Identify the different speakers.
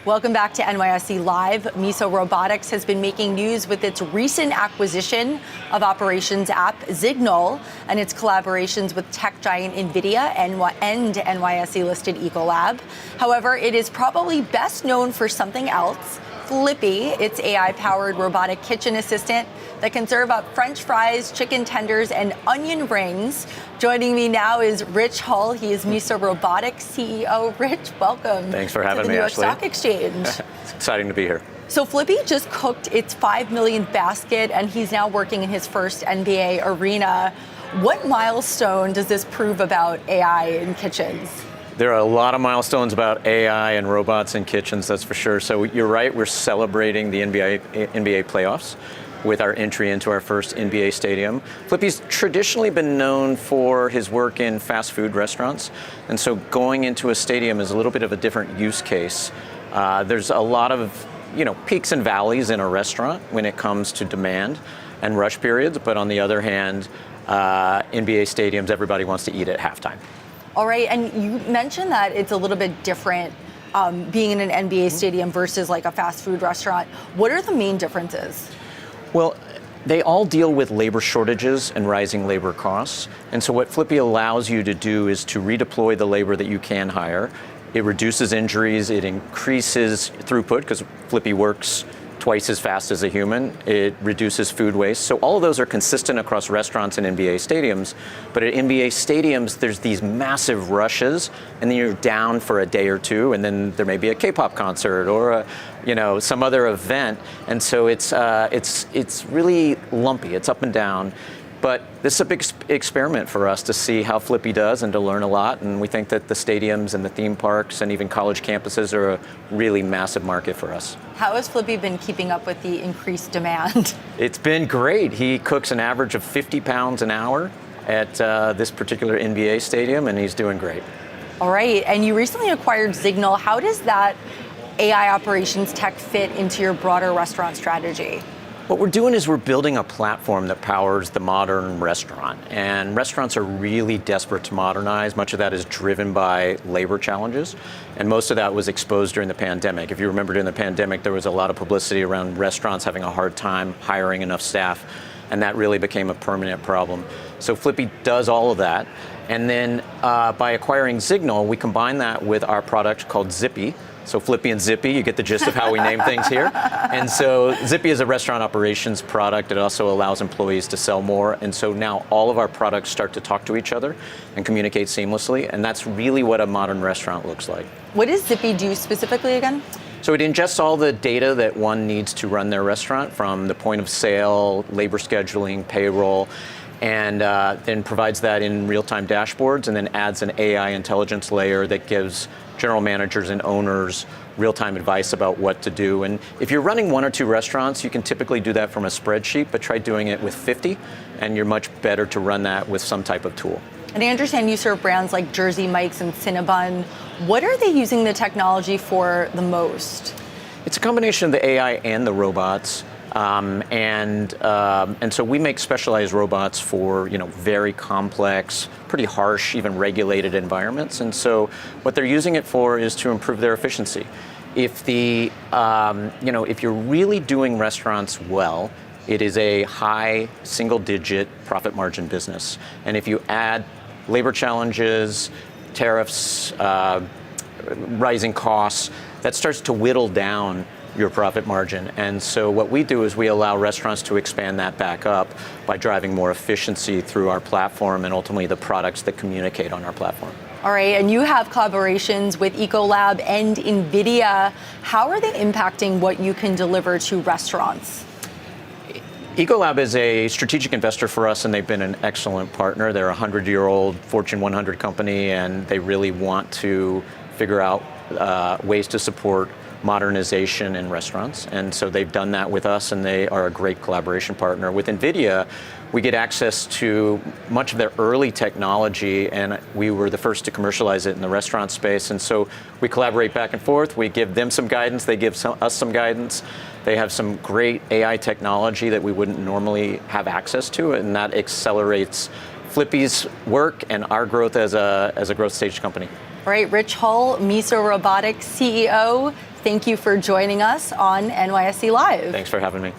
Speaker 1: Welcome back to NYSE Live. Miso Robotics has been making news with its recent acquisition of operations app Signal and its collaborations with tech giant NVIDIA and NYSE-listed Ecolab. However, it is probably best known for something else, Flippy, its AI-powered robotic kitchen assistant that can serve up French fries, chicken tenders, and onion rings. Joining me now is Rich Hull. He is Miso Robotics CEO. Rich, welcome.
Speaker 2: Thanks for having me,
Speaker 1: Ashley. To the New York Stock Exchange.
Speaker 2: It's exciting to be here.
Speaker 1: So Flippy just cooked its 5 millionth basket, and he's now working in his first NBA arena. What milestone does this prove about AI in kitchens?
Speaker 2: There are a lot of milestones about AI and robots in kitchens, that's for sure. So you're right, we're celebrating the NBA playoffs with our entry into our first NBA stadium. Flippy's traditionally been known for his work in fast food restaurants, and so going into a stadium is a little bit of a different use case. There's a lot of peaks and valleys in a restaurant when it comes to demand and rush periods, but on the other hand, NBA stadiums, everybody wants to eat at halftime.
Speaker 1: All right, and you mentioned that it's a little bit different being in an NBA stadium versus like a fast food restaurant. What are the main differences?
Speaker 2: Well, they all deal with labor shortages and rising labor costs. And so what Flippy allows you to do is to redeploy the labor that you can hire. It reduces injuries, it increases throughput because Flippy works twice as fast as a human. It reduces food waste. So all of those are consistent across restaurants and NBA stadiums. But at NBA stadiums, there's these massive rushes, and then you're down for a day or two, and then there may be a K-pop concert or some other event. And so it's really lumpy. It's up and down. But this is a big experiment for us to see how Flippy does and to learn a lot. And we think that the stadiums and the theme parks and even college campuses are a really massive market for us.
Speaker 1: How has Flippy been keeping up with the increased demand?
Speaker 2: It's been great. He cooks an average of 50 pounds an hour at this particular NBA stadium, and he's doing great.
Speaker 1: All right, and you recently acquired Signal. How does that AI operations tech fit into your broader restaurant strategy?
Speaker 2: What we're doing is we're building a platform that powers the modern restaurant, and restaurants are really desperate to modernize. Much of that is driven by labor challenges, and most of that was exposed during the pandemic. If you remember, during the pandemic, there was a lot of publicity around restaurants having a hard time hiring enough staff, and that really became a permanent problem. So Flippy does all of that, and then by acquiring Signal, we combine that with our product called Zippy. So Flippy and Zippy, you get the gist of how we name things here. And so Zippy is a restaurant operations product. It also allows employees to sell more. And so now all of our products start to talk to each other and communicate seamlessly. And that's really what a modern restaurant looks like.
Speaker 1: What does Zippy do specifically again?
Speaker 2: So it ingests all the data that one needs to run their restaurant, from the point of sale, labor scheduling, payroll, and then provides that in real-time dashboards, and then adds an AI intelligence layer that gives general managers and owners real-time advice about what to do. And if you're running 1 or 2 restaurants, you can typically do that from a spreadsheet, but try doing it with 50, and you're much better to run that with some type of tool.
Speaker 1: And I understand you serve brands like Jersey Mike's and Cinnabon. What are they using the technology for the most?
Speaker 2: It's a combination of the AI and the robots. And so we make specialized robots for very complex, pretty harsh, even regulated environments. And so what they're using it for is to improve their efficiency. If if you're really doing restaurants well, it is a high single-digit profit margin business. And if you add labor challenges, tariffs, rising costs, that starts to whittle down your profit margin. And so what we do is we allow restaurants to expand that back up by driving more efficiency through our platform and ultimately the products that communicate on our platform.
Speaker 1: All right, and you have collaborations with Ecolab and NVIDIA. How are they impacting what you can deliver to restaurants?
Speaker 2: Ecolab is a strategic investor for us, and they've been an excellent partner. They're a 100-year-old Fortune 100 company, and they really want to figure out ways to support modernization in restaurants. And so they've done that with us, and they are a great collaboration partner. With NVIDIA, we get access to much of their early technology, and we were the first to commercialize it in the restaurant space. And so we collaborate back and forth. We give them some guidance. They give us some guidance. They have some great AI technology that we wouldn't normally have access to, and that accelerates Flippy's work and our growth as a growth stage company.
Speaker 1: All right, Rich Hull, Miso Robotics CEO, Thank you for joining us on NYSE Live.
Speaker 2: Thanks for having me.